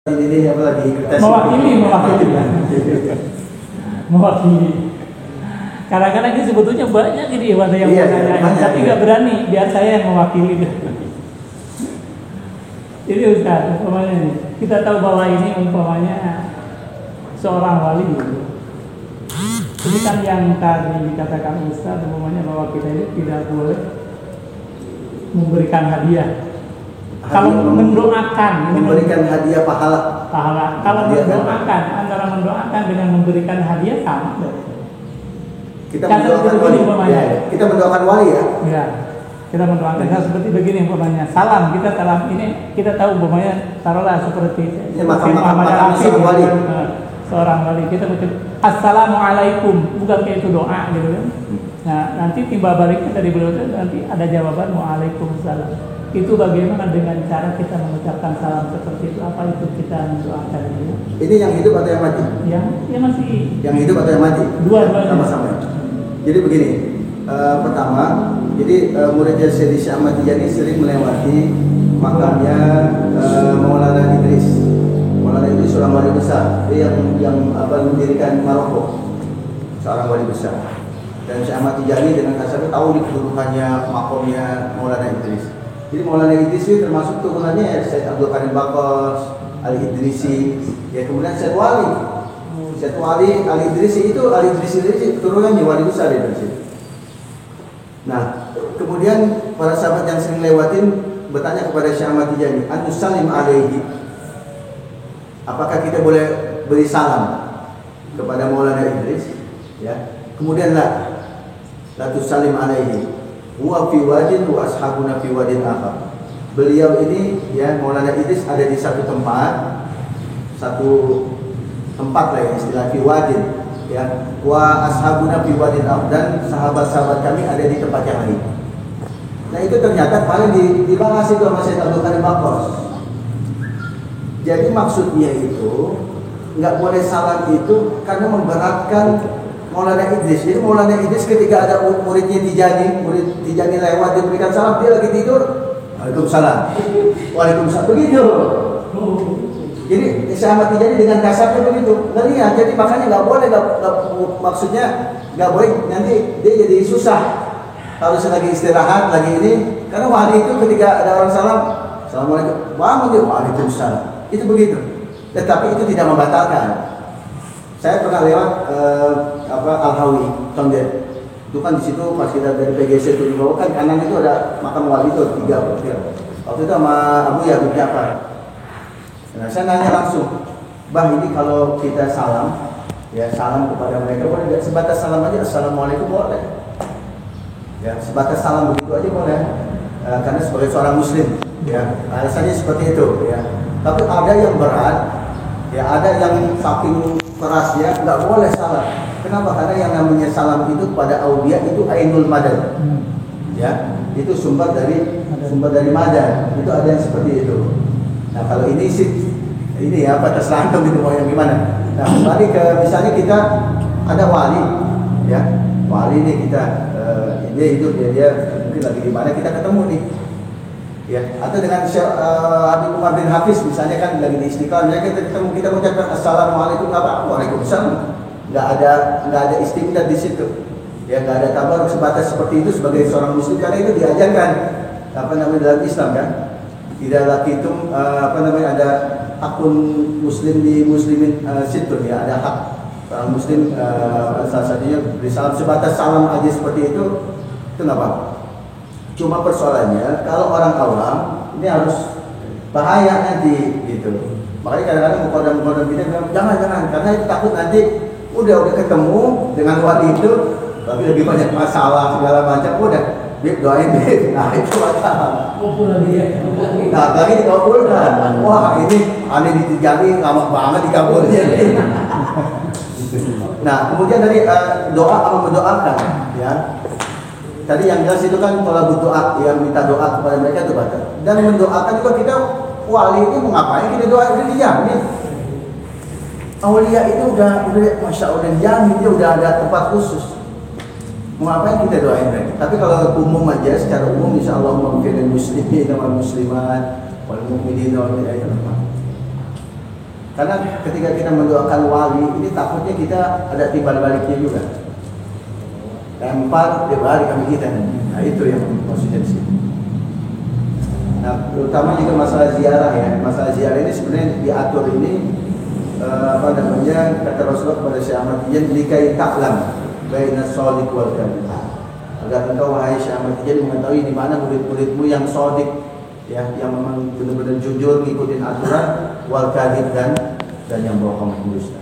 Ini apa lagi? Mewakili. Kadang-kadang ini sebetulnya banyak ini ada yang menanyakan, tapi nggak berani, biar saya yang mewakili. Jadi Ustaz, umpamanya ini, kita tahu bahwa ini umpamanya seorang wali. Ini kan yang tadi dikatakan Ustaz, umpamanya bahwa kita ini tidak boleh memberikan hadiah. Kalau mendoakan, memberikan hadiah pahala. Kalau mendoakan, antara mendoakan dengan memberikan hadiah sama. Kita mendoakan wali. Ya, kita mendoakan wali ya. Ya, kita mendoakan seperti begini umpamanya. Salam, kita salam ini kita tahu umpamanya taruhlah seperti makam seorang wali. Seorang wali kita ucap assalamualaikum, bukan kayak itu doa gitu kan. Nah, nanti tiba balik tadi beliau nanti ada jawaban waalaikumsalam. Itu bagaimana dengan cara kita mengucapkan salam seperti itu? Apa itu kita mendoakan itu? Ini yang hidup atau yang mati? Yang masih. Yang hidup atau yang mati? Dua-duanya. Sama-sama. Jadi begini, pertama, jadi muridnya Syekh Ahmad Tijani sering melewati makamnya Maulana Idris. Maulana Idris seorang wali besar, dia yang mendirikan Maroko, seorang wali besar. Dan Syekh Ahmad Tijani dengan kasar tahu di kedudukannya makamnya Maulana Idris. Jadi Maulana Idris itu termasuk turunannya Syekh Abdul Qadir Bakos, Ali Idrisi, ya kemudian Syekh Wali. Syekh Wali, Ali Idrisi itu turunannya wali besar di Indonesia. Nah, kemudian para sahabat yang sering lewatin bertanya kepada Syekh Ahmad Tijani, "Anusalim alaihi." Apakah kita boleh beri salam kepada Maulana Idris? Ya. Kemudian la tusalim alaihi. Huwa fi wadin wa ashabuna fi wadin akhar. Beliau ini ya Maulana Idris ada di satu tempat lah ya, istilah fi wadin ya. Wa ashabuna fi wadin akhar, dan sahabat-sahabat kami ada di tempat yang lain. Nah, itu ternyata paling dibahas itu sama Syekh Abdul Qadir Bakos. Jadi maksudnya itu nggak boleh salam itu karena memberatkan Maulana Idris. Jadi Maulana Idris ketika ada muridnya murid Tijani lewat dia berikan salam, dia lagi tidur, Waalaikumsalam. Waalaikumsalam begitu. Jadi Syekh Ahmad Tijani dengan kasarnya begitu. Ngelihat, jadi makanya nggak boleh, maksudnya nggak boleh nanti dia jadi susah. Kalau lagi istirahat lagi ini, karena wali itu ketika ada orang salam, Assalamualaikum, bangun dia, Waalaikumsalam. Itu begitu. Tetapi itu tidak membatalkan. Saya pernah lewat Al-Hawi, Tongden. Itu kan di situ pas kita dari PGC itu di bawah kan kanan itu ada makam wali itu 3 Waktu itu sama Abu ya Ja'far. Nah, saya nanya langsung, "Bang, ini kalau kita salam, ya salam kepada mereka boleh enggak? Sebatas salam aja, Assalamualaikum boleh." Ya, sebatas salam begitu aja boleh. Karena sebagai seorang muslim, ya, alasannya seperti itu, ya. Tapi ada yang berat, ya ada yang saking kerasnya nggak boleh salam. Kenapa? Karena yang namanya salam itu pada aulia itu ainul madad, ya itu sumber dari madad. Itu ada yang seperti itu. Nah, kalau ini sih ini ya terserah antum itu mau yang gimana. Nah, kembali ke misalnya kita ada wali, ya wali nih kita dia hidup dia mungkin lagi di mana kita ketemu nih. Ya, atau dengan Habib Umar bin Hafiz misalnya kan lagi di Istiqlal, kita ketemu, kita mengucapkan assalamualaikum, waalaikumsalam. Nggak ada istimdad di situ. Ya, nggak ada tabaruk sebatas seperti itu sebagai seorang muslim, karena itu diajarkan dalam Islam kan. Tidak lagi itu ada hakun muslim di muslimin situ ya, ada hak seorang muslim salah satunya beri salam, sebatas salam aja seperti itu nggak apa-apa. Cuma persoalannya kalau orang awam ini harus bahaya nanti gitu. Makanya kadang-kadang mukodam kita bilang jangan karena itu takut nanti udah ketemu dengan wali itu tapi lebih banyak masalah segala macam, udah doain deh. Nah, itu masalah. Nah, lagi dikabulkan. Wah, ini aneh ditijani ngamak banget dikabulnya. Nah, kemudian dari doa apa mendoakan ya. Tadi yang jelas itu kan kalau doa, yang minta doa kepada mereka itu batal. Dan mendoakan juga kita wali itu mau ngapain kita doa, udah dijamin. Aulia itu udah masya Allah dijamin, dia udah ada tempat khusus. Mau ngapain kita doain mereka? Tapi kalau umum aja, secara umum insya Allah maghfiril muslimin wal muslimat wal mu'minin wal mu'minat. Karena ketika kita mendoakan wali, ini takutnya kita ada timbal baliknya juga. Lempar, dia balik kami kita. Nah itu yang maksudnya di sini. Nah terutama juga masalah ziarah ya. Masalah ziarah ini sebenarnya diatur ini apa namanya, kata Rasulullah kepada Syekh Ahmad Tijani, likai ta'lam baina shadiq wal kadhib. Agar engkau wahai Syekh Ahmad Tijani mengetahui di mana murid-muridmu yang shadiq, ya, yang memang benar-benar jujur ngikutin aturan, wal kadhib dan yang bohong dusta.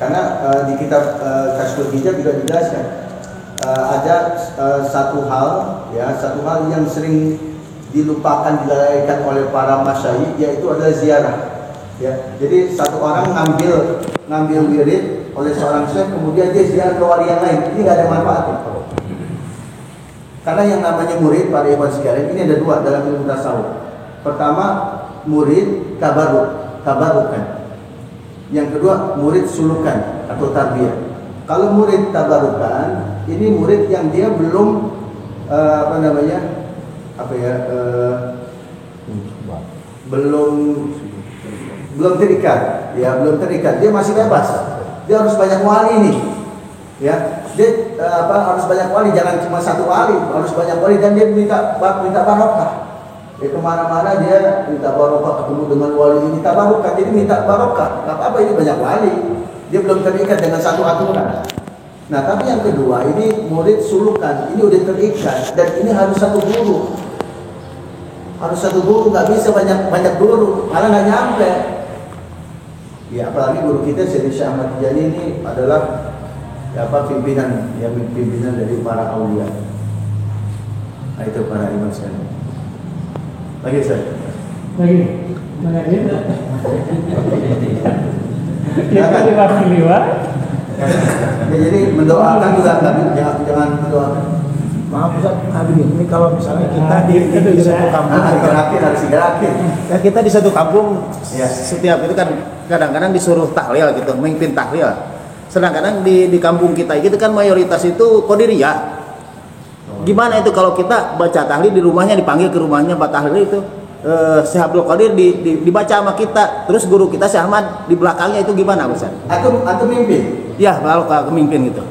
Karena di kitab Kashful Hijab juga dijelaskan ada satu hal yang sering dilupakan, dilalaikan oleh para masyayikh, yaitu adalah ziarah. Ya, jadi satu orang ngambil wirid oleh seorang syekh, kemudian dia ziarah ke wali yang lain, ini nggak ada manfaatnya. Karena yang namanya murid, para ikhwan sekalian, ini ada dua dalam ilmu tasawuf. Pertama, murid tabarukan. Yang kedua, murid sulukan atau tarbiyah. Kalau murid tabarukan, ini murid yang dia belum belum terikat, ya, belum terikat. Dia masih bebas. Dia harus banyak wali nih, ya. Dia harus banyak wali, jangan cuma satu wali, harus banyak wali, dan dia minta barokah. Dia kemana-mana dia minta barokah, ketemu dengan wali ini tabarukah, jadi minta barokah. Apa ini banyak wali, dia belum terikat dengan satu aturan. Nah, tapi yang kedua ini murid sulukan, ini udah terikat dan ini harus satu guru. Harus satu guru, nggak bisa banyak guru, malah nggak nyampe. Ya, apalagi guru kita Syekh Ahmad Tijani ini adalah pimpinan dari para aulia. Nah, itu para imam sekalian. Lagi saya. Lagi. Mana dia? Kita diwakiliwa. Ya, jadi mendoakan juga jangan mendoakan. Maaf Ustaz, ini kalau misalnya kita di satu kampung, harus digerakin. Ya, kita di satu kampung, ya. Setiap itu kan kadang-kadang disuruh tahlil gitu, memimpin tahlil. Sedangkan di kampung kita gitu kan mayoritas itu qadiriyah. Gimana itu kalau kita baca tahlil di rumahnya, dipanggil ke rumahnya Pak tahlil itu Syekh Abdul Qadir dibaca sama kita, terus guru kita Syekh Ahmad di belakangnya, itu gimana Ustaz? Atau mimpin? Ya, kalau pemimpin gitu.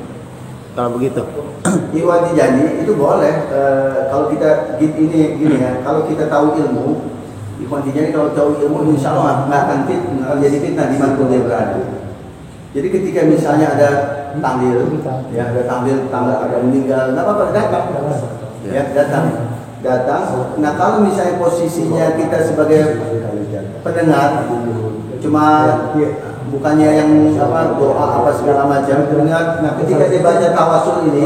Kalau begitu. Iwan Tijani itu boleh kalau kita gini ya, kalau kita tahu ilmu, Iwan Tijani kalau tahu ilmu insya Allah nggak akan jadi fitnah di mana dia berada. Jadi ketika misalnya ada tahlil, ya ada tahlil, ada meninggal, nggak apa-apa, datang, ya datang. Nah kalau misalnya posisinya kita sebagai pendengar, cuma bukannya yang doa segala macam, dengar. Nah ketika dia baca tawasul ini,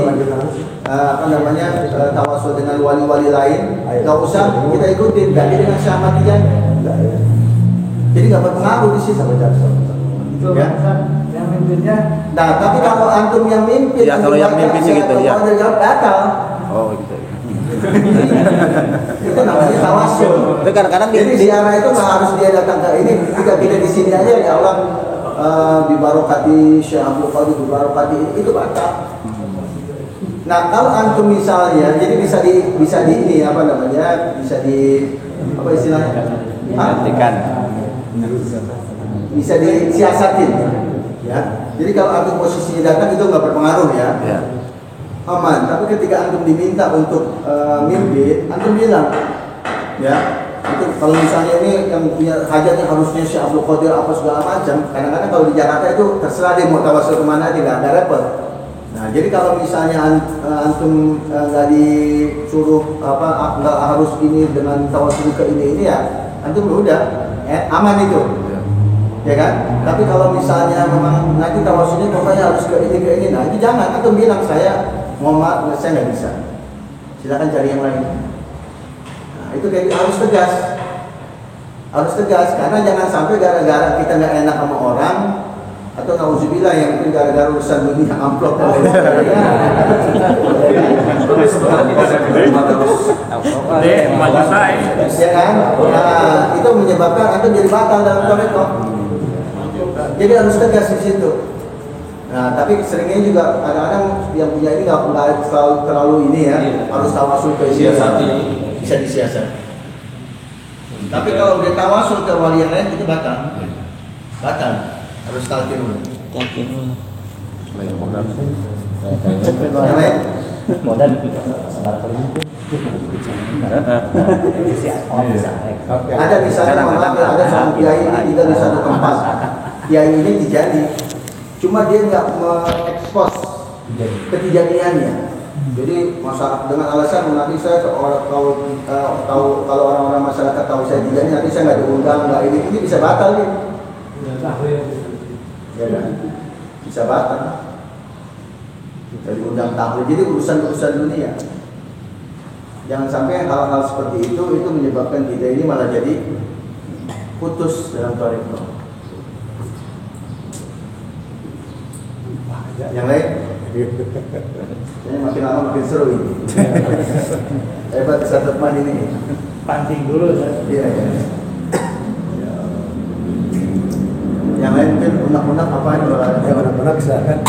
tawasul dengan wali-wali lain, nggak usah kita ikutin, ganti dengan Syekh Ahmad Tijani. Jadi nggak berpengaruh di situ. Ya. Yang mimpinnya. Nah, tapi kalau antum yang mimpin, ya, kalau yang mimpinnya gitu ya. Batal. Oh gitu. Itu namanya tawasul. Itu kadang-kadang jadi ziarah itu nggak harus dia datang ke ini. Jika kita di sini aja, ya Allah bibarokati Syekh Abdul Qadir, bibarokati itu batal. Nah, kalau antum misalnya, jadi bisa di ini bisa di apa istilahnya? Gantikan. Bisa disiasatin, ya. Jadi kalau antum posisinya datang itu nggak berpengaruh ya. Aman. Tapi ketika antum diminta untuk mimpin, antum bilang, ya, itu kalau misalnya ini yang punya hajatnya harusnya Syekh Abdul Qadir apa segala macam. Kadang-kadang kalau di Jakarta itu terserah dia mau tawasul kemana, tidak ada repot. Nah, jadi kalau misalnya antum nggak disuruh nggak harus ini dengan tawasul ke ini ya, antum udah aman itu. Ya kan? Tapi kalau misalnya memang nanti tawasulnya pokoknya harus ke ini, nah itu jangan. Atau bilang saya mohon maaf, saya nggak bisa. Silakan cari yang lain. Nah itu kayak harus tegas, karena jangan sampai gara-gara kita nggak enak sama orang, atau nauzubillah yang mungkin gara-gara urusan dunia amplop dan lain sebagainya. Ya kan? Nah itu menyebabkan atau jadi batal dalam tarekat. Jadi harus tegas di situ. Nah, tapi seringnya juga kadang-kadang yang punya ini nggak terlalu ini ya, harus tawasul ke siasat, bisa disiasat. Tapi kalau udah tawasul ke wali yang lain itu batal. Batal. Harus talqin dulu. Yakin dulu. Yang lain? Modal Ada misalnya ada seorang kiai ini tinggal di satu tempat. Kiai ini dijadi, cuma dia nggak mengekspos kejadiannya. Jadi masa dengan alasan nanti saya kalau orang-orang masyarakat tahu saya dijadi, nanti saya nggak diundang, nggak ini bisa batal nih. Ya kan? Bisa batal. Dari undang tahlil, jadi urusan-urusan dunia. Jangan sampai hal-hal seperti itu menyebabkan kita ini malah jadi putus dalam thariqah. Yang lain? Ini makin lama makin seru ini. Hebat satu teman ini. Pancing dulu. Iya. Yang lain mungkin unak-unak apa ini? Ya unak-unak silakan.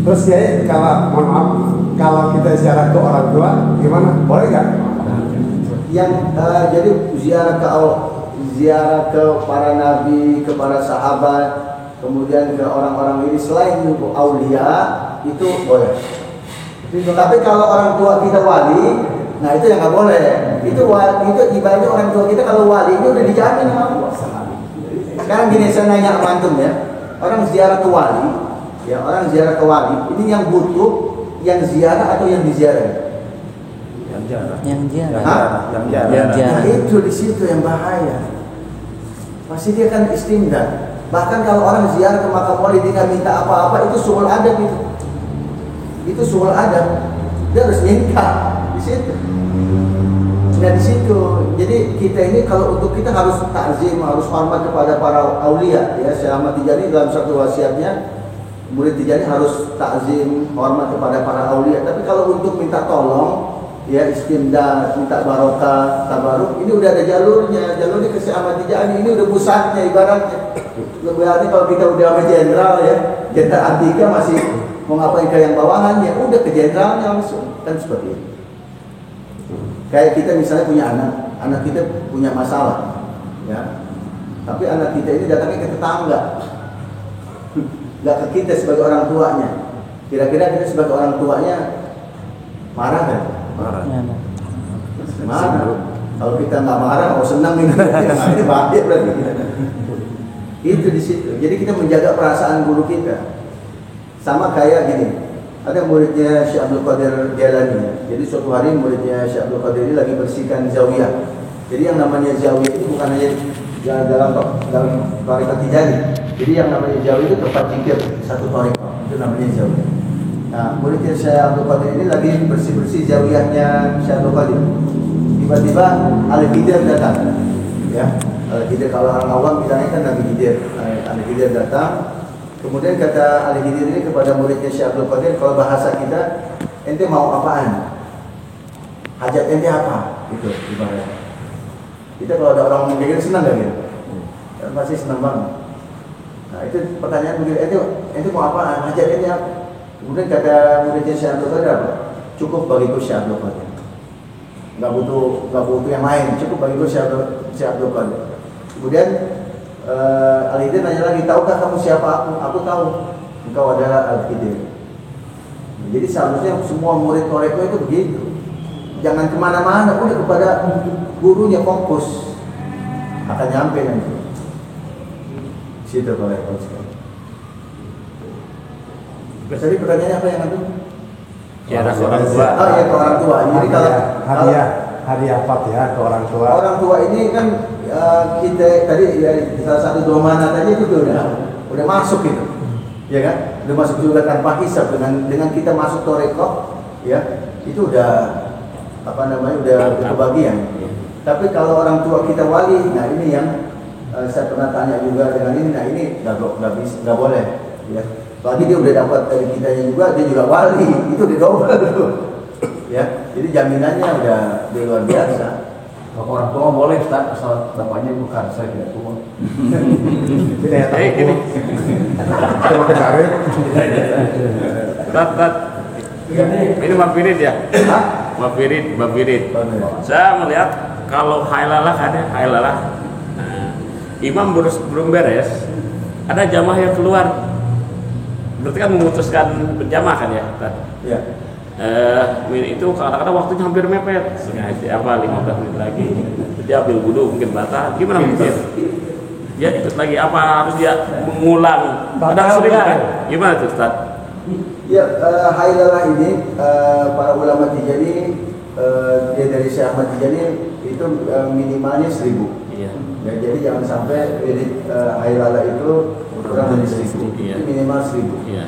Terus ya kalau mohon maaf, kalau kita ziarah ke orang tua gimana? Boleh nggak? Yang jadi ziarah ke para nabi, ke para sahabat, kemudian ke orang-orang ini selain itu aulia itu boleh. Tapi kalau orang tua kita wali, nah itu yang nggak boleh. Itu ibaratnya orang tua kita kalau wali itu udah dijamin sama Allah. Sekarang gini saya nanya sama antum ya, orang ziarah ke wali, ya orang ziarah ke wali, ini yang butuh, yang ziarah atau yang diziarah? Yang jarang. Yang jarang. Nah itu di situ yang bahaya. Pasti dia kan istimdad. Bahkan kalau orang ziarah ke makam wali dia nggak minta apa-apa, itu suul adab itu. Itu suul adab. Dia harus minta di situ. Nah di situ. Jadi kita ini kalau untuk kita harus takzim, harus hormat kepada para aulia. Ya, Syekh Ahmad Tijani dalam satu wasiatnya, murid Tijani harus takzim, hormat kepada para aulia. Tapi kalau untuk minta tolong, ya istimdad, minta barokah, tabaruk, ini udah ada jalurnya ke Syekh Ahmad Tijani, ini udah pusatnya ibaratnya. Berarti kalau kita udah sama jenderal ya, jenderal Antika masih mau ngapain ke yang bawahannya, udah ke jenderalnya langsung, kan seperti itu. Kayak kita misalnya punya anak kita punya masalah, ya. Tapi anak kita ini datangnya ke tetangga, nggak ke kita sebagai orang tuanya. Kira-kira kita sebagai orang tuanya marah kan? Marah. Kalau kita nggak marah, mau senang ini bahaya berarti kita. Itu di situ. Jadi kita menjaga perasaan guru kita. Sama kayak gini. Ada muridnya Syekh Abdul Qadir Jailani. Jadi suatu hari muridnya Syekh Abdul Qadir ini lagi bersihkan zawiyah. Jadi yang namanya zawiyah itu bukan hanya dalam thariqah Tijani. Jadi yang namanya zawiyah itu tempat zikir satu thariqah. Itu namanya zawiyah. Nah, muridnya Syekh Abdul Qadir ini lagi bersih-bersih zawiyahnya Syekh Abdul Qadir. Tiba-tiba Al-Khidir datang. Ya, Al-Khidir kalau orang awam bilangnya kan Nabi Khidir. Al-Khidir datang. Kemudian kata Al-Khidir ini kepada muridnya Syekh Abdul Qadir, kalau bahasa kita, ente mau apaan? Hajat ente apa? Itu ibaratnya. Kita kalau ada orang ngomong kayak gitu senang gak gitu? Dan pasti senang banget. Nah itu pertanyaan begini, ente mau apaan? Hajat ente apa? Kemudian kata muridnya Syekh Abdul Qadir apa? Cukup bagiku Syekh Abdul Qadir. Gak butuh yang lain, cukup bagiku Syekh Abdul Qadir. Kemudian Al-Khidir nanya lagi, tahukah kamu siapa aku? Aku tahu, engkau adalah Al-Khidir. Jadi seharusnya semua murid thariqah itu begitu. Jangan kemana-mana, udah kepada gurunya fokus, akan nyampe nanti. Situ thariqah sekali. Tadi pertanyaannya apa yang itu? Ya, orang tua. Oh ya, ke orang tua. Jadi kalau hadiah Fatihah ke orang tua. Orang tua ini kan kita tadi ya, salah satu domana tadi itu udah masuk gitu, ya kan? Udah masuk juga tanpa hisab dengan kita masuk thariqah, ya itu udah udah kebagian. Tapi kalau orang tua kita wali, nah ini yang saya pernah tanya juga dengan ini, nah ini nggak boleh, ya. Lagi dia udah dapat dari kitanya juga, dia juga wali, itu udah double tuh, ya. Jadi jaminannya udah luar biasa. Kalau orang tua boleh Ustaz, asal bapaknya bukan, saya tidak tua. Tidak ya, tahu. Terima kasih. Ini mampirin ya. Hah? Mbak Firid. Saya melihat kalau hailalah kan ya, hailalah. Nah, imam belum beres, ada jamaah yang keluar. Berarti kan memutuskan berjamaah kan ya? Ya. Itu kadang-kadang waktunya hampir mepet, apa 15 menit lagi. Dia ambil wudhu mungkin batal. Gimana mungkin? Dia ikut lagi apa harus dia mengulang? Ada sering kan? Gimana tuh Ustaz? Ya, hailalah ini para ulama Tijani, dia dari Syekh Ahmad Tijani itu minimalnya 1000. Iya. Ya, jadi jangan sampai hailalah itu kurang dari 1000. Iya. Minimal 1000. Iya.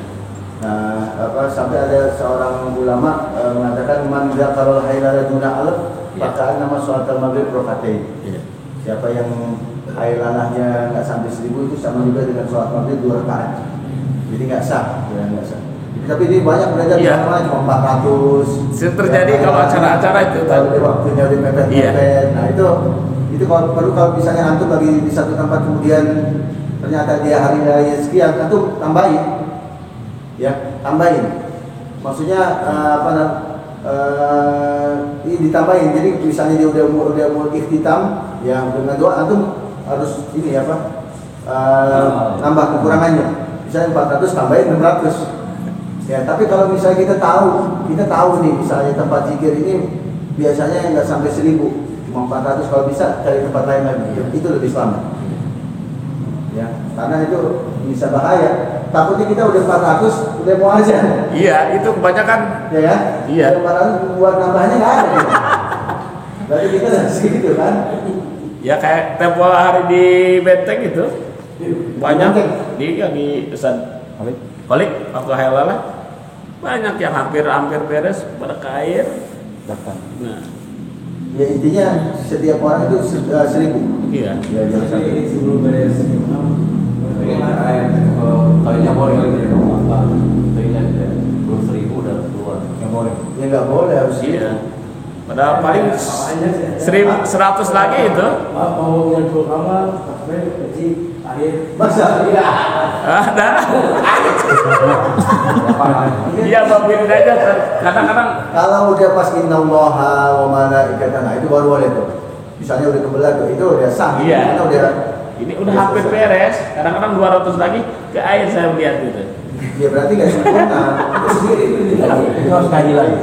Nah, sampai ada seorang ulama mengatakan man dzakara hailalah duna alaf maka nama sholat maghrib rakatain. Iya. Siapa yang hailalahnya nggak sampai 1000 itu sama juga dengan sholat maghrib 2 rakaat. Jadi nggak sah, ya nggak sah. Tapi ini banyak belajar di Iya. mana cuma 400. Terjadi Ya, kalau acara-acara itu kalau di waktunya di mepet-mepet. Iya. Nah itu kalau perlu, kalau misalnya antum lagi di satu tempat kemudian ternyata dia hari raya sekian, antum tambahin, ya tambahin. Maksudnya ini ditambahin. Jadi misalnya dia udah mau ikhtitam, ya dengan doa antum harus ini nambah kekurangannya. Misalnya 400 tambahin 600. Ya, tapi kalau misalnya kita tahu nih misalnya tempat zikir ini biasanya nggak sampai 1000, cuma 400, kalau bisa cari tempat lain lagi, itu lebih selamat. Ya, karena itu bisa bahaya. Takutnya kita udah 400, udah mau aja. Iya, itu kebanyakan. Ya kan? Iya. Udah 400 buat nambahnya nggak ada. Gitu. Berarti kita harus gitu kan? Ya kayak tempo hari di Benteng itu banyak di Ustaz Kolik waktu hailalah banyak yang hampir beres pada kair. Nah, Ya intinya setiap orang itu 1000. iya. Ya, jangan sampai. Jadi sebelum beres kalinya boleh lagi dari apa? Kalinya belum 1000 udah keluar. Nggak boleh. Ya nggak boleh harus. Iya. Padahal paling 100 lagi itu. Mau ngejual kamar, sampai gaji akhir. Masa? Ada. Iya, Bapak aja kadang-kadang Kalau udah pas innallaha wa malaikatahu itu baru boleh tuh. Misalnya udah kebelah tuh, itu udah sah. Iya. Karena udah ini udah hampir beres, kadang-kadang 200 lagi ke air saya melihat gitu. ya berarti nggak sempurna. Itu sendiri. Itu harus kaji lagi.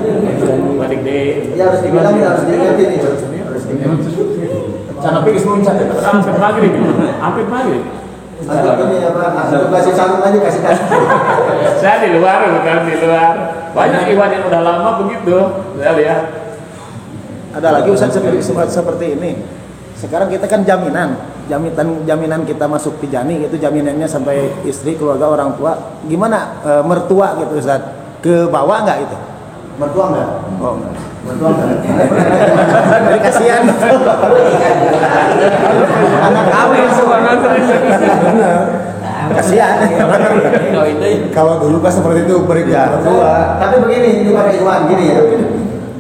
Balik deh. Ya harus dibilangin, harus diingetin nih. Harus diingetin. Cara pikir semua incat. Hampir maghrib. Hampir maghrib. Antum ini apa? Antum kasih sarung aja, kasih. Saya di luar, bukan di luar. Banyak iwan yang udah lama begitu. Saya lihat. Ada lagi Ustaz seperti ini. Sekarang kita kan jaminan kita masuk Tijani itu jaminannya sampai istri, keluarga, orang tua. Gimana mertua gitu Ustaz? Ke bawah enggak itu? Mertua enggak? Oh, enggak. Mertua enggak? Jadi kasihan. Anak kawin semangat. Kasihan. Kalau dulu kan seperti itu berikan mertua. Tapi begini, ini Pak Iwan, gini ya.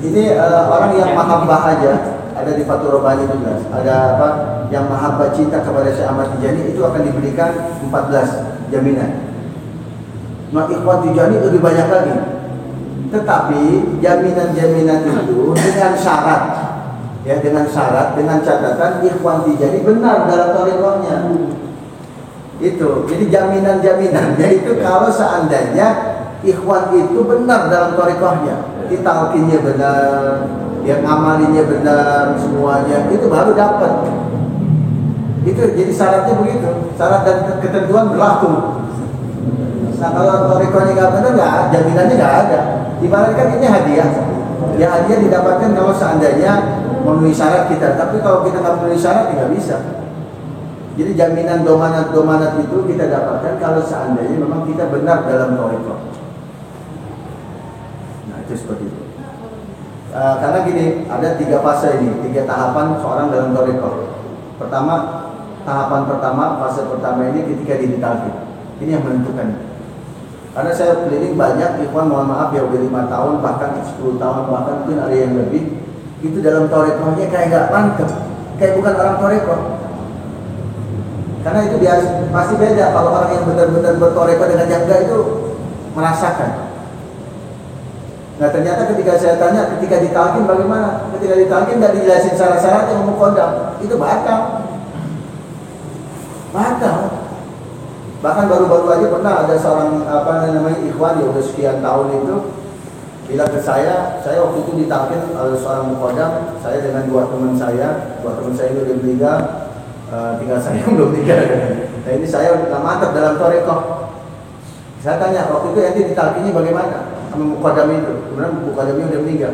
Ini orang yang mahabbah aja, ada di Fathur Rabbani itu jelas. Ada apa? Yang mahabbah cinta kepada Syekh Ahmad Tijani itu akan diberikan 14 jaminan. Nah, ikhwan Tijani lebih banyak lagi. Tetapi jaminan-jaminan itu dengan syarat, ya dengan syarat, dengan catatan ikhwan Tijani benar dalam thariqahnya. Itu, jadi jaminan-jaminan, yaitu kalau seandainya ikhwan itu benar dalam thariqahnya, ditalkinnya benar, yang ngamalinya benar, semuanya itu baru dapat. Itu jadi syaratnya begitu, syarat dan ketentuan berlaku. Nah kalau thariqahnya nggak benar, jaminannya nggak ada. Ibaratkan ini hadiah, ya hadiah didapatkan kalau seandainya memenuhi syarat kita. Tapi kalau kita nggak memenuhi syarat, nggak bisa. Jadi jaminan domanat itu kita dapatkan kalau seandainya memang kita benar dalam thariqah. Nah itu seperti itu. Karena gini, ada 3 fase ini, 3 tahapan seorang dalam thariqah. Pertama, tahapan pertama, fase pertama ini ketika ditalkin. Ini yang menentukan. Karena saya keliling banyak ikhwan, mohon maaf ya udah 5 tahun, bahkan 10 tahun, bahkan mungkin ada yang lebih. Itu dalam thariqahnya kayak gak mantep, kayak bukan orang thariqah. Karena itu dia pasti beda kalau orang yang benar-benar berthariqah dengan yang enggak itu merasakan. Nah ternyata ketika saya tanya, ketika ditalkin bagaimana? Ketika ditalkin nggak dijelasin syarat-syarat yang mukodam, itu batal. Bahkan baru-baru aja pernah ada seorang ikhwan yang udah sekian tahun itu bilang ke saya waktu itu ditalkin oleh seorang mukodam, saya dengan dua teman saya itu udah meninggal, tinggal saya yang belum meninggal. Nah ini saya udah mantap dalam torekoh. Saya tanya waktu itu ente ditalkinnya bagaimana? Sama mukodam itu, kemudian mukodamnya udah meninggal.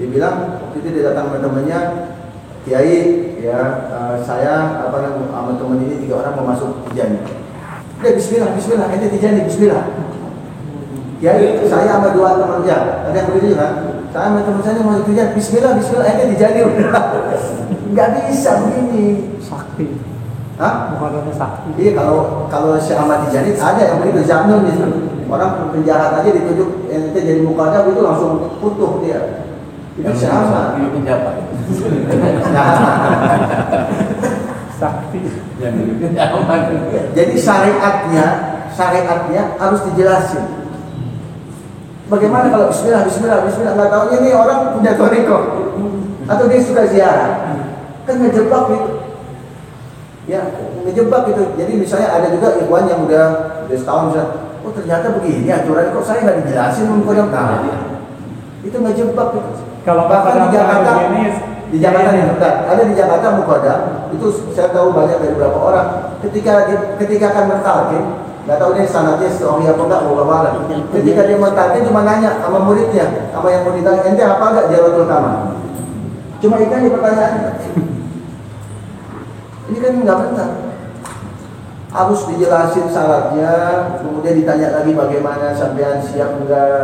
Dia bilang waktu itu dia datang sama temannya, Kiai, ya saya sama teman ini 3 orang mau masuk tijani. Udah Bismillah, ente tijani, Bismillah. Kiai, saya sama 2 teman ya, ada yang begitu kan? Saya sama teman saya mau tijani, Bismillah, ente tijani udah. Nggak bisa begini. Sakti. Hah? Mukodamnya sakti. Iya kalau Syekh Ahmad Tijani ada yang begitu Zamnun itu. Orang penjahat aja ditunjuk ente jadi mukodam itu langsung putuh dia. Itu Syekh Ahmad. Ini penjabat. Sakti. Yang ini penjabat. Jadi syariatnya harus dijelasin. Bagaimana kalau Bismillah nggak taunya nih orang punya toriko atau dia suka ziarah, kan ngejebak itu. Ya, ngejebak itu. Jadi misalnya ada juga ikhwan yang udah setahun misalnya, oh ternyata begini aturan kok saya nggak dijelasin mukodam itu ngejebak itu. Kalau bahkan di Jakarta, begini, ada di Jakarta mukodam itu saya tahu banyak dari beberapa orang ketika akan mentalkin, nggak tahu dia sanadnya sahih apa enggak, wallah. Ketika dia mentalkin cuma nanya sama muridnya, sama yang mau ditanya, ente apa enggak Jalalatul Kamal? Cuma itu aja pertanyaannya. Ini kan nggak benar. Harus dijelasin syaratnya, kemudian ditanya lagi bagaimana sampean siap enggak,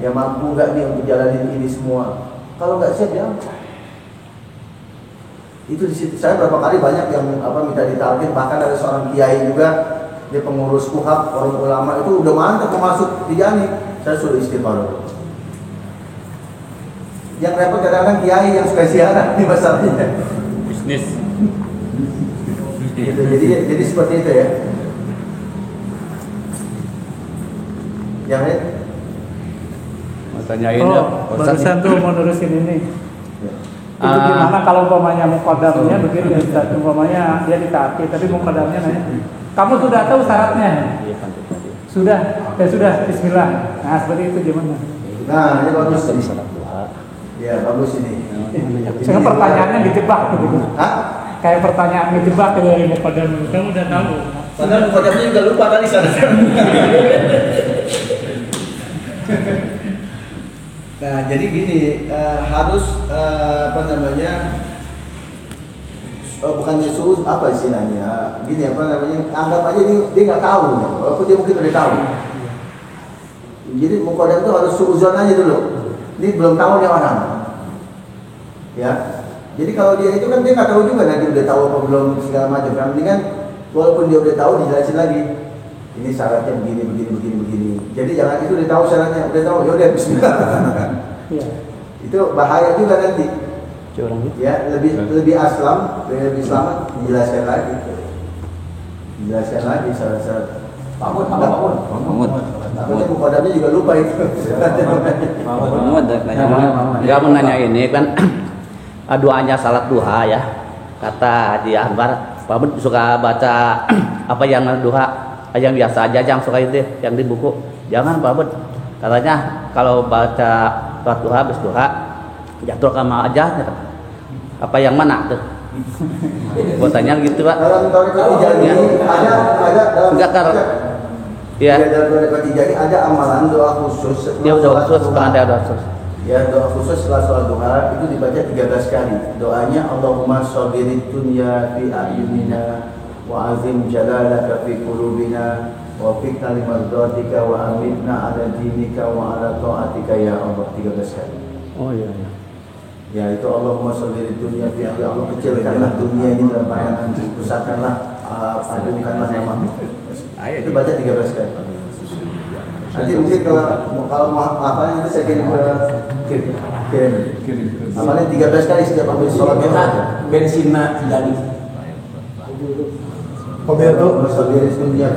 ya mampu enggak nih untuk jalanin ini semua. Kalau nggak siap ya itu di situ. Saya berapa kali banyak yang minta ditalkin, bahkan ada seorang kiai juga, dia pengurus kuhab, orang ulama itu udah mantap mau masuk tijani, saya suruh istighfar. Yang repot kadang-kadang kiai yang suka ziarah di masalahnya. Bisnis. Gitu. Jadi seperti itu ya. Yang lain? Mau tanyain ya, barusan tuh mau nerusin ini. Itu gimana kalau umpamanya mukodamnya begini, Ustaz, umpamanya dia ditalkin, tapi mukodamnya nanya, kamu sudah tahu syaratnya? Sudah, Bismillah. Nah seperti itu gimana? Nah ini bagus ini. Ya bagus ini. Saya pertanyaannya dijebak begitu. Hah? Kayak pertanyaan dijebak dari mukodam. Kamu udah tahu? Padahal mukodamnya juga lupa kali syaratnya. Nah jadi gini, harus bukannya suruh apa istilahnya, gini anggap aja dia nggak tahu, walaupun dia mungkin udah tahu. Jadi mukodam itu harus suuzon aja dulu, ini belum tahu nih orang, ya. Jadi kalau dia itu kan dia nggak tahu juga nanti udah tahu apa belum segala macam. Yang penting kan walaupun dia udah tahu dijelasin lagi. Ini syaratnya begini. Jadi jangan itu udah tahu syaratnya, udah tahu ya udah Bismillah. Iya. Itu bahaya juga nanti. curang gitu. Ya lebih selamat dijelaskan lagi. Syarat-syarat. Bangun. Takutnya mukodamnya juga lupa itu. Enggak mau nanya ini kan doanya salat duha ya. Kata Haji Akbar, Pak Bud suka baca apa yang duha, yang biasa aja, yang suka itu yang di buku. Jangan Pak Bud. Katanya kalau baca salat duha habis duha jatuh kama aja. Apa yang mana tuh? Buatannya gitu Pak. Dalam tarekat Tijani ada Enggak kan? Ya. Dalam tarekat Tijani ada amalan doa khusus. Dia doa khusus, bukan ada doa khusus. Ya, doa khusus setelah sholat duha itu dibaca 13 kali. Doanya Allahumma sabirid dunya fi a'yunina wa azim jalalaka fi qulubina wa fikna limardatika wa amitna ala dinika wa ala ta'atika ya Allah, 13 kali. Oh iya. Ya itu Allahumma sabirid dunya fi a'yunina, Allah kecilkanlah dunia ini dalam pandangan, pusatkanlah, agungkanlah namamu. Itu baca 13 kali. Nanti mungkin kalau mau apa nanti saya kirim amalnya 13 kali setiap habis sholat duha. Bensinnya jadi.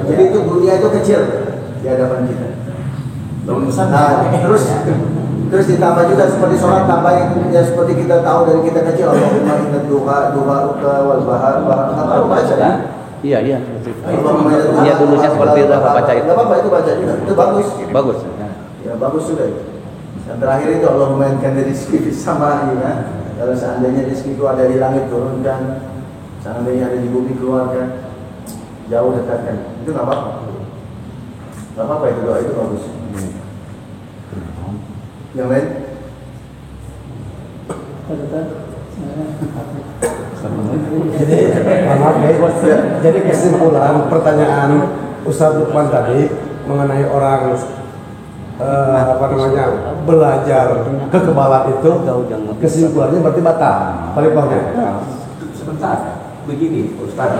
Jadi itu dunia itu kecil di hadapan kita. Tahun besar. Nah, terus Terus ditambah juga seperti sholat tambah yang seperti kita tahu dari kita kecil, Allahumma inna duha wal bahar apa baca kan? Iya, iya. Allahumma inna duha. Iya, dulunya seperti itu, aku baca itu. Enggak apa-apa, itu baca juga. Itu bagus. Bagus. Ya bagus juga itu. Yang terakhir itu Allahumma inna rizki fis sama ya. Kalau seandainya rizki itu ada di langit turunkan, seandainya ada di bumi keluarkan, jauh dekatkan. Itu nggak apa-apa. Nggak apa-apa itu doa itu bagus. Yang lain? Jadi kesimpulan pertanyaan Ustaz Lukman tadi mengenai orang belajar kekebalan itu, kesimpulannya berarti batal. Paripurna. Sebentar, begini Ustaz.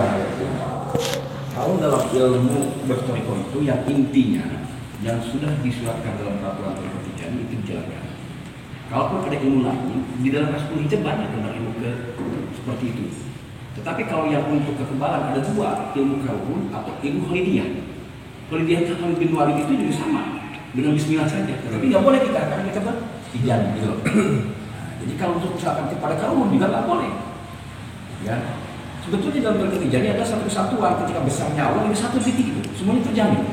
Kalau dalam ilmu bertoriko itu yang intinya yang sudah disuratkan dalam peraturan perhijab itu dijalankan. Kalaupun ada ilmu lain, di dalam Rasul Hijab banyak tentang ilmu seperti itu. Tetapi kalau yang untuk kekebalan ada dua, ilmu kaun atau ilmu khalidiyah. Khalidiyah Khalid bin Walid itu juga sama dengan bismillah saja. Tapi nggak boleh kita akan kita berhijab gitu. Jadi kalau untuk misalkan kepada kaum juga nggak boleh. Ya. Sebetulnya dalam berketiga ini ada satu kesatuan ketika besarnya Allah ini satu titik itu semuanya terjamin.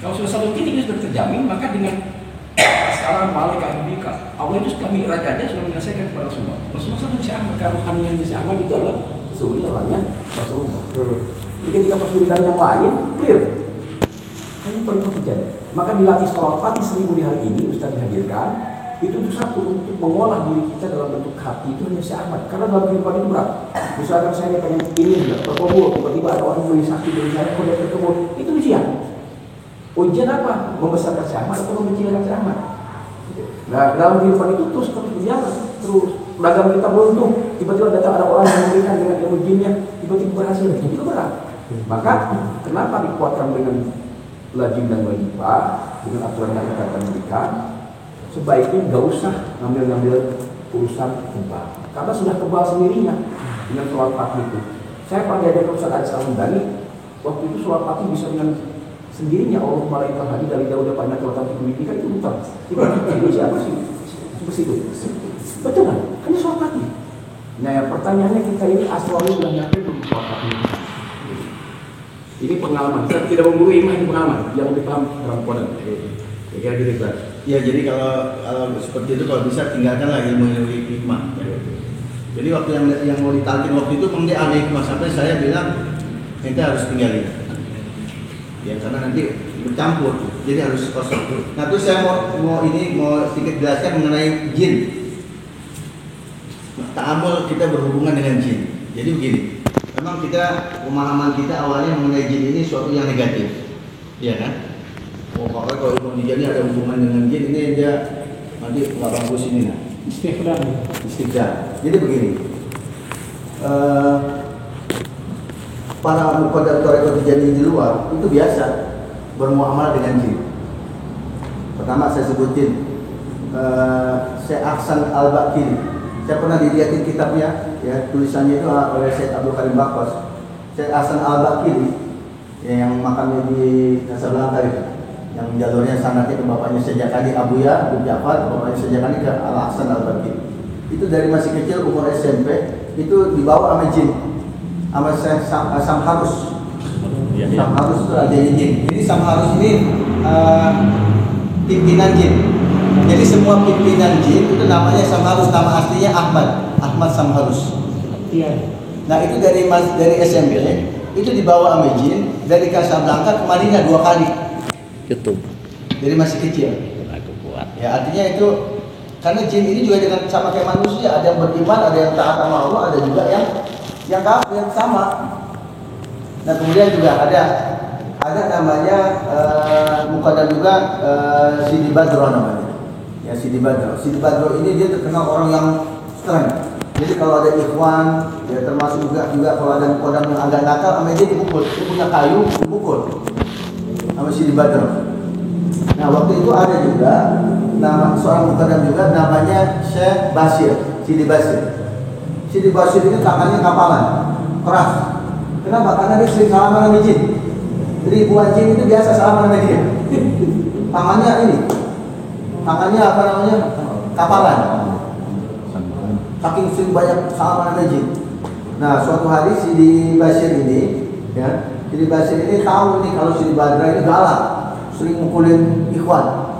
Kalau sudah satu titik ini sudah terjamin, maka dengan sekarang malaikat Mika Allah itu sudah mi'raj aja sudah menyelesaikan kepada Rasulullah. Rasulullah SAW bisa amat karuhan yang bisa amat itu adalah sesungguhnya orangnya Rasulullah. Jadi ketika persulitan yang lain clear. Ini perlu terjadi. Maka dilatih sholat pagi 1000 di hari ini Ustaz dihadirkan. Itu untuk satu, untuk mengolah diri kita dalam bentuk hati itu hanya seamat. Karena dalam kehidupan itu berat. Misalkan saya pengen ini enggak berkumpul, tiba-tiba ada orang beli sakit dari saya, kalau dia berkumpul, itu ujian. Ujian apa? Membesarkan seamat atau mengecilkan seamat. Nah, dalam kehidupan itu terus berjalan, terus dagang kita beruntung, tiba-tiba datang ada orang yang memberikan dengan ilmu jinnya, tiba-tiba berhasil, itu berat. Maka kenapa dikuatkan dengan lajim dan wajibah, dengan aturan yang kita akan berikan? Sebaiknya nggak usah ngambil urusan kebal, karena sudah kebal sendirinya dengan sholat pagi itu. Saya pernah diajarkan Ustaz Aris Al-Mundani, waktu itu sholat pagi bisa dengan sendirinya Allah malaikat hadis dari jauh depannya kelihatan itu kan itu bukan. Itu siapa sih? Seperti itu. Betul kan? Hanya sholat pagi. Nah, pertanyaannya kita ini asal sudah nyampe belum sholat pagi? Ini pengalaman. Saya tidak memburu iman, ini pengalaman yang lebih paham dalam kodan. Kira-kira gitu kan? Ya jadi kalau seperti itu kalau bisa tinggalkanlah ilmu hikmah. Ya. Jadi waktu yang mau ditalkin waktu itu memang dia ada hikmah sampai saya bilang kita harus tinggalin. Ya karena nanti bercampur, jadi harus kosong. Nah terus saya mau sedikit jelaskan mengenai jin. Ta'amul kita berhubungan dengan jin. Jadi begini, memang pemahaman kita awalnya mengenai jin ini suatu yang negatif, ya kan? Oh, makanya kalau ilmu hijab ini ada hubungan dengan jin, ini dia nanti nggak bagus ini nah. Istiqdar. Jadi begini, para muqaddam tarekat Tijaniyah di luar itu biasa bermuamalah dengan jin. Pertama saya sebutin Syekh Ahsan Al-Bakiri. Saya pernah dilihatin kitabnya, ya tulisannya itu oleh Syekh Abdul Karim Bakos. Syekh Ahsan Al-Bakiri ya, yang makamnya di Casablanca itu, yang jalurnya sanadnya ke bapaknya Sejakani Abuya bin Ja'far, bapaknya Sejakani ke Al-Ahsan Al-Bakiri. Itu dari masih kecil umur SMP itu dibawa sama jin, sama Samharus. Samharus itu rajanya jin. Jadi Samharus ini pimpinan jin. Jadi semua pimpinan jin itu namanya Samharus, nama aslinya Ahmad Samharus. Nah itu dari SMP itu dibawa sama jin dari Casablanca ke Madinah 2 kali. YouTube. Jadi masih kecil. Ya artinya itu karena jin ini juga dengan sama kayak manusia, ada yang beriman, ada yang taat sama Allah, ada juga yang kafir sama. Nah kemudian juga ada namanya muqaddam juga Sidi Badro namanya. Ya Sidi Badro. Sidi Badro ini dia terkenal orang yang strength. Jadi kalau ada ikhwan, ya termasuk juga kalau ada muqaddam yang agak nakal, sama dia dipukul. Dia punya kayu, dipukul. Sama Sidi Badro. Nah waktu itu ada juga nama seorang muqaddam juga namanya Syekh Basir, Sidi Basir. Sidi Basir ini tangannya kapalan, keras. Kenapa? Karena dia sering salaman sama jin. Ribuan jin itu biasa salaman sama dia. Tangannya ini tangannya apa namanya? Kapalan. Saking sering banyak salaman ada jin. Nah, suatu hari Sidi Bashir ini, ya, Sidi Bashir ini tahu nih kalau Sidi Badra ini galak, sering mukulin ikhwan.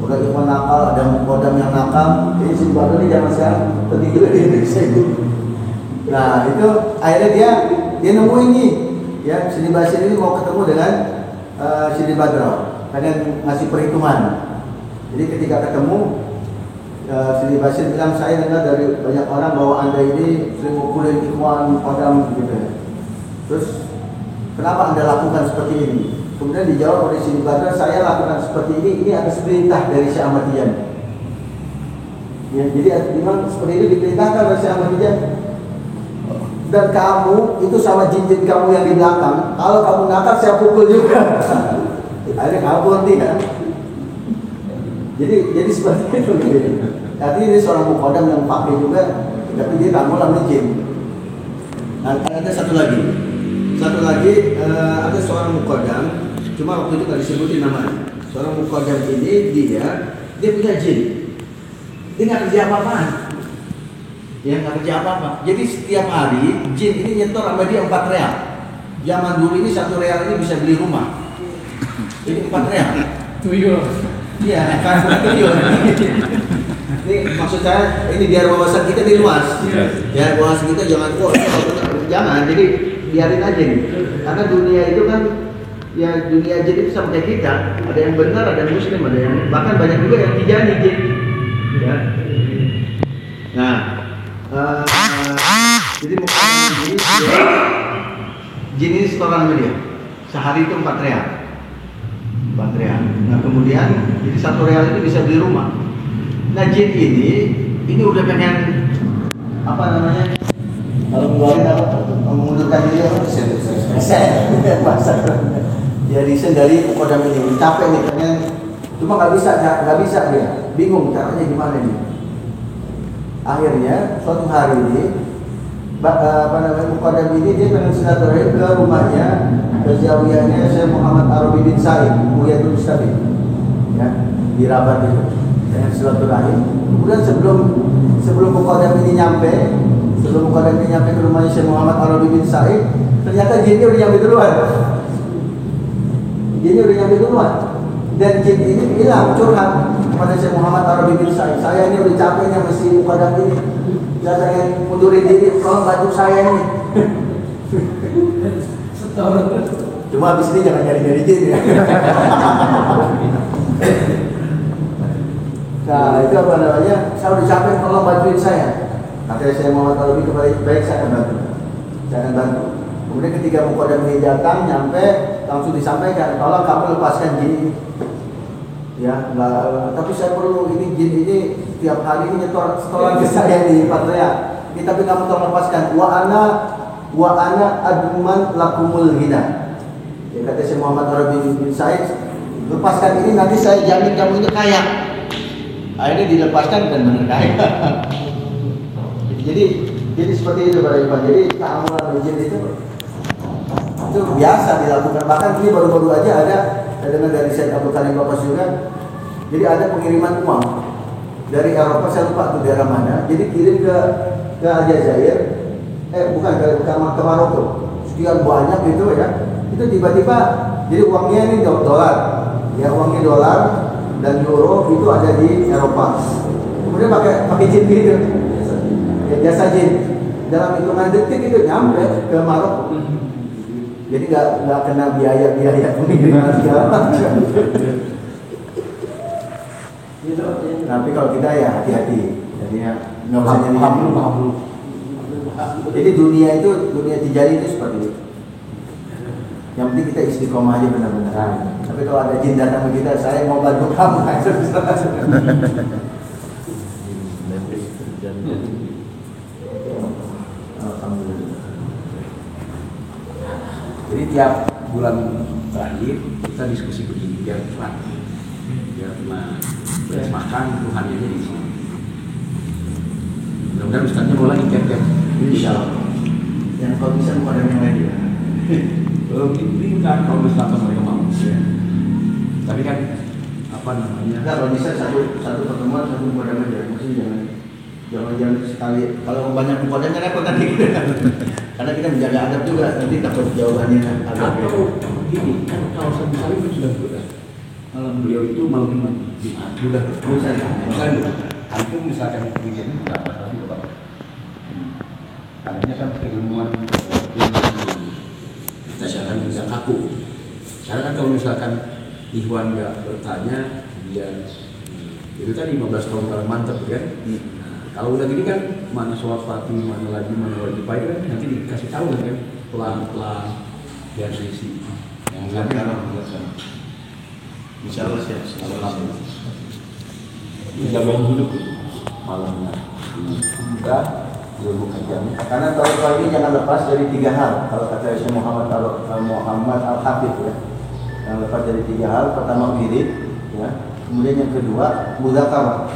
Udah ikhwan nakal, ada kodam yang nakal. Jadi Sidi Badra ini zaman sekarang tertinggi di Indonesia itu. Nah, itu akhirnya dia nemu ini, ya, Sidi Bashir ini mau ketemu dengan Sidi Badra, pengen ngasih perhitungan. Jadi ketika ketemu, Sidi Bashir bilang, saya dengar dari banyak orang bahwa Anda ini sering mukulin ikhwan, kodam gitu ya. Terus kenapa Anda lakukan seperti ini? Kemudian dijawab oleh Sidi Badra, saya lakukan seperti ini atas perintah dari Syekh Ahmad Tijani. Ya, jadi memang seperti itu diperintahkan oleh Syekh Ahmad Tijani. Dan kamu itu sama jin-jin kamu yang di belakang, kalau kamu nakal saya pukul juga. Akhirnya kabur nih kan. Jadi seperti itu. Tapi ini seorang mukodam yang pakai juga, tapi dia tak mulai jin. Nah, ada satu lagi, ada seorang mukodam, cuma waktu itu nggak disebutin namanya. Seorang mukodam ini dia punya jin, dia nggak kerja apa-apaan, ya nggak kerja apa-apa. Jadi setiap hari jin ini nyetor sama dia 4 real. Zaman dulu ini 1 real ini bisa beli rumah. Jadi 4 real. Tuyul. Iya, kan tuyul. Ini maksud saya, ini biar wawasan kita di luas. Ya, wawasan kita jangan. Jadi biarin aja nih. Karena dunia itu kan, ya dunia jin itu sama kayak kita. Ada yang benar, ada yang muslim, ada yang bahkan banyak juga yang tijani jin. Ya. Nah, jadi jin ini setoran sama dia. Sehari itu 4 real. 4 real. Nah kemudian jadi 1 real itu bisa beli rumah. Nah jin ini udah pengen apa namanya? Kalau ngeluarin apa? Mengundurkan diri apa? Resign. Ya resign dari kodam ini. Capek nih pengen, cuma nggak bisa dia. Bingung caranya gimana nih. Akhirnya suatu hari ini kodam ini dia pengen silaturahim ke rumahnya, ke zawiyahnya Syekh Muhammad Arabi bin Said Muhyiddin Mustafi, ya, di Rabat itu. Dengan silaturahim. Kemudian sebelum mukodam ini nyampe ke rumahnya Syekh Muhammad Arabi bin Said, ternyata jinnya udah nyampe duluan. Dan jin ini bilang curhat kepada Syekh Muhammad Arabi bin Said, saya ini udah capek nih mesti mukodam ini. Saya pengen mundurin diri, tolong bantu saya nih. Cuma habis ini jangan nyari jin ya. Nah itu apa namanya? Saya udah capek, tolong bantuin saya. Katanya saya mau lebih baik saya akan bantu. Kemudian ketika mukodam ini datang, nyampe, langsung disampaikan, tolong kamu lepaskan jin ini. Ya, enggak, tapi saya perlu ini jin ini tiap hari ini setoran ke saya di 4 real. Ini tapi kamu tolong lepaskan. Wa ana adman lakumul hina. Ya kata Syekh Muhammad Arabi bin Said, lepaskan ini nanti saya jamin kamu ini kaya. Akhirnya dilepaskan dan benar kaya. Jadi seperti itu para ikhwan. Jadi keamalan jin itu biasa dilakukan. Bahkan ini baru-baru aja ada dengar dari Syekh Abdul Karim Bapas juga. Jadi ada pengiriman uang dari Eropa, saya lupa itu daerah mana. Jadi kirim ke Aljazair, bukan ke Maroko. Sekian banyak gitu ya. Itu tiba-tiba jadi uangnya ini dolar. Ya uangnya dolar dan euro itu ada di Eropa. Kemudian pakai jin gitu. Ya, jasa jin. Dalam hitungan detik itu nyampe ke Maroko. Jadi nggak kena biaya pengiriman segala macam. Tapi kalau kita ya hati-hati. Jadi ya nggak usah nyari. Jadi dunia tijari itu seperti itu. Yang penting kita istiqomah aja benar-benar. Tapi kalau ada jin datang ke kita, saya mau bantu kamu. Jadi tiap bulan terakhir kita diskusi begini biar cepat, biar beres makan Tuhannya di sini. Mudah-mudahan Ustaznya mau lagi tiap-tiap. Insyaallah. Yang kalau bisa bukan yang lain juga. Belum kan kalau Ustaz mereka mau. Tapi kan apa namanya? Enggak, kalau bisa satu pertemuan satu mukodam aja. Maksudnya jangan sekali. Kalau banyak mukodamnya repot nanti. Karena kita menjaga adab juga, nanti takut jawabannya agak beda. Atau gini, kan kawasan Salim kan sudah malam beliau itu malam Jumat sudah antum misalkan begini berapa kali Bapak? Adanya kan keilmuan kita sekarang bisa kaku. Sekarang kan kalau misalkan Ikhwan nggak bertanya, dia itu tadi 15 tahun kalau mantap kan. Kalau udah gini kan mana sholat Fatih, mana wajib baik kan nanti dikasih tahu kan pelan-pelan biar sisi. Yang nanti Insya Allah siap. Dijaga duduk malamnya. Kita ilmu kajian. Karena kalau ini jangan lepas dari 3 hal. Kalau kata Syekh Muhammad Al-Hafidh ya, yang lepas dari 3 hal. Pertama wirid, ya. Kemudian yang kedua mudzakarah.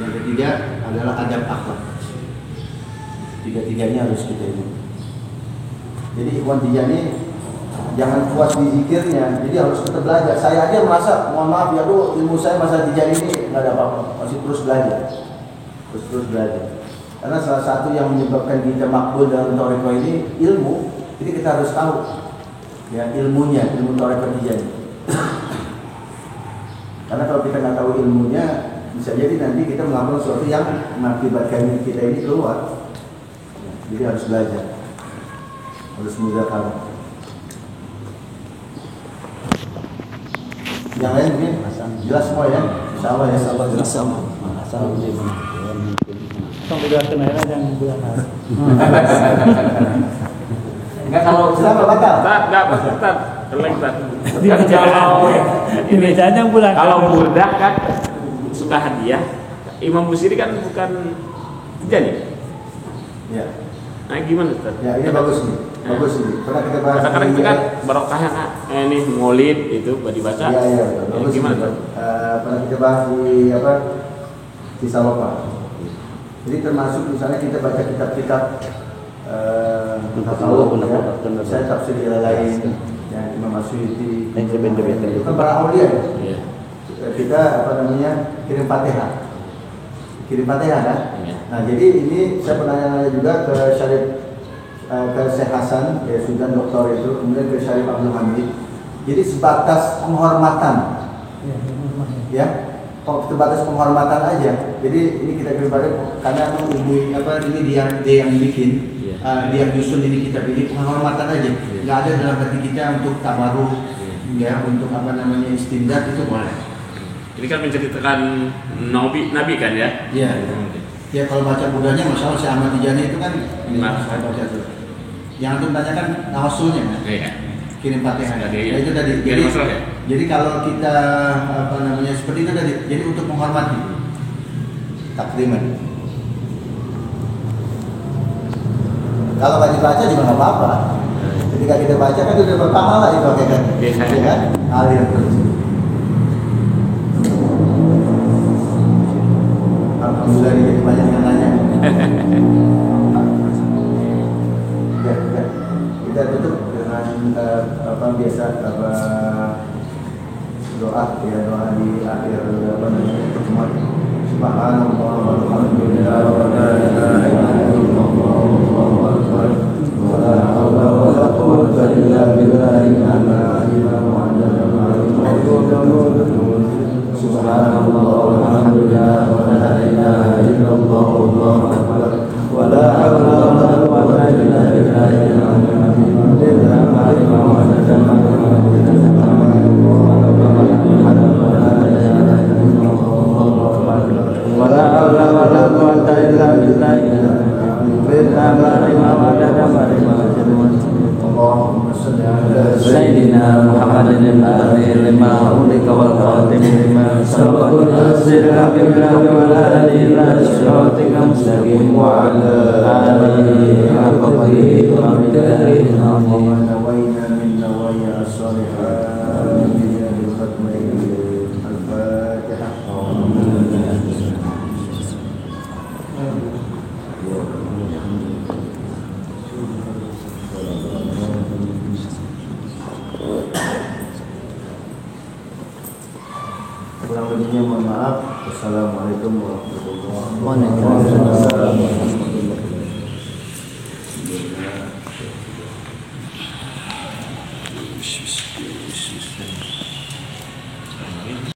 Yang ketiga adalah adab akhlak. Tiga-tiganya harus kita ini. Jadi Ikhwan Tijani jangan puas di zikirnya, jadi harus tetap belajar. Saya aja merasa, mohon maaf ya Bu, ilmu saya masa Tijani ini nggak ada apa-apa, masih terus belajar, terus belajar. Karena salah satu yang menyebabkan kita makbul dalam thariqah ini ilmu, jadi kita harus tahu ya ilmunya, ilmu thariqah Tijani. Karena kalau kita nggak tahu ilmunya, bisa jadi nanti kita melakukan sesuatu yang mengakibatkan kita ini keluar. Jadi harus belajar, harus mudzakarah. Yang lain mungkin jelas semua ya, insya Allah ya, jelas semua. Tong udah kenal jangan bulan hari. Enggak kalau kenapa batal? Enggak Ustaz. Keleng Ustaz. Ini aja bulan. Kalau budak kan suka hadiah. Imam Busiri kan bukan jadi. Ya. Nah gimana Ustaz? Ya ini bagus nih. Bagus ini. Pernah kita bahas. Kadang-kadang itu kan barokah yang ini Maulid itu dibaca. Iya, bagus. Gimana Ustaz? Pernah kita bahas di apa? Di Salopa. Jadi termasuk misalnya kita baca kitab-kitab tasawuf ya. Saya tafsir lain yang Imam Asy'uti. Itu kan para aulia. Iya. Kita apa namanya? Kirim Fatihah. Kirim Fatihah kan? Iya. Nah, jadi ini saya pernah nanya juga ke Syarif ke Syekh Hasan, ya sudah doktor itu, kemudian ke Syarif Abdul Hamid. Jadi sebatas penghormatan. Ya. Sebatas penghormatan aja. Jadi ini kita kirim karena ibu apa ini dia yang bikin, dia nyusun ini kita pilih penghormatan aja. Nggak ada dalam hati kita untuk tabaruk, ya untuk apa namanya istinjak itu boleh. Ini kan menceritakan Nabi kan ya? Iya. Ya kalau baca budanya masalah si Ahmad Tijani itu kan ini saya baca tuh. Yang itu tanyakan nawasulnya kan? Iya. Kirim Fatihah. Nah, itu tadi. Jadi masalah ya? Jadi kalau kita apa namanya seperti itu tadi, jadi untuk menghormati takriman. Kalau nggak dibaca juga nggak apa-apa. Ketika kita baca kan sudah berpahala itu kan? Iya kan? Alir terus. Alhamdulillah jadi banyak yang nanya. Ya, kita tutup dengan apa biasa apa doa ya doa di akhir apa namanya pertemuan. Subhanallah walhamdulillah wa la ilaha illallah wallahu akbar wa la haula wa la quwwata illa billahi al-aliyyil azim. Subhanallah walhamdulillah wa la ilaha illallah wallahu akbar wa la haula wa la quwwata illa billahi al-aliyyil سيدنا محمد الآمين لما أولك والخاتم لما سبق الناصر بالله وعلى آله إلى صراطك المستقيم وعلى آله حق قدره ومقداره العظيم. نوينا من نوايا الصالحات بالختم الفاتحة. maaf. Wassalamualaikum warahmatullahi Waalaikumsalam. wabarakatuh.